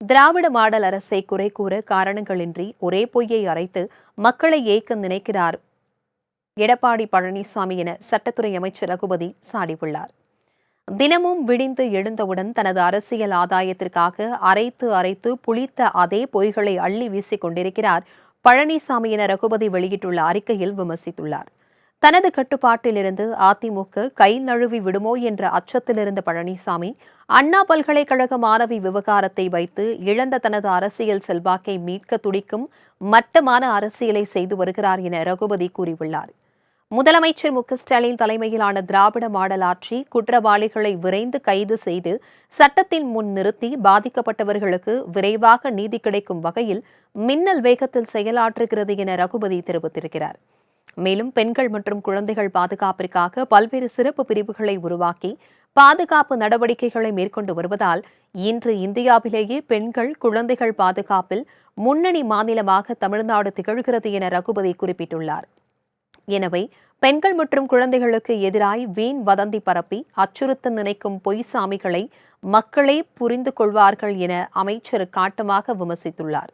திராவிட model அரசை குறை கூற காரணங்களின்றி ஒரே பொய்யை அரைத்து மக்களை ஏய்க்க நினைக்கிறார் எடப்பாடி பழனிசாமி என சட்டத்துறை அமைச்சர் ரகுபதி சாடியுள்ளார். தினமும் விடிந்து எழுந்தவுடன் தனது அரசியல் ஆதாயத்திற்காக அரைத்து அரைத்து புளித்த அதே பொய்களை அள்ளி வீசிக் கொண்டிருக்கிறார் பழனிசாமி என ரகுபதி வெளியிட்டுள்ள அறிக்கையில் விமர்சித்துள்ளார். தனது கட்டுப்பாட்டிலிருந்து அதிமுக கை நழுவி விடுமோ என்ற அச்சத்தில் இருந்த பழனிசாமி அண்ணா பல்கலைக்கழக மாணவி விவகாரத்தை வைத்து இழந்த தனது அரசியல் செல்வாக்கை மீட்க துடிக்கும் மட்டமான அரசியலை செய்து வருகிறார் என ரகுபதி கூறியுள்ளார். முதலமைச்சர் மு.க.ஸ்டாலின் தலைமையிலான திராவிட மாடல் ஆட்சி குற்றவாளிகளை விரைந்து கைது செய்து சட்டத்தின் முன் நிறுத்தி பாதிக்கப்பட்டவர்களுக்கு விரைவாக நீதி கிடைக்கும் வகையில் மின்னல் வேகத்தில் செயலாற்றுகிறது என ரகுபதி தெரிவித்திருக்கிறார். மேலும் பெண்கள் மற்றும் குழந்தைகள் பாதுகாப்பிற்காக பல்வேறு சிறப்பு பிரிவுகளை உருவாக்கி பாதுகாப்பு நடவடிக்கைகளை மேற்கொண்டு வருவதால் இன்று இந்தியாவிலேயே பெண்கள் குழந்தைகள் பாதுகாப்பில் முன்னணி மாநிலமாக தமிழ்நாடு திகழ்கிறது என ரகுபதி குறிப்பிட்டுள்ளார். எனவே பெண்கள் மற்றும் குழந்தைகளுக்கு எதிராய் வீண் வதந்தி பரப்பி அச்சுறுத்த நினைக்கும் பொய் சாமிகளை மக்களே புரிந்து கொள்வார்கள் என அமைச்சர் காட்டமாக விமர்சித்துள்ளார்.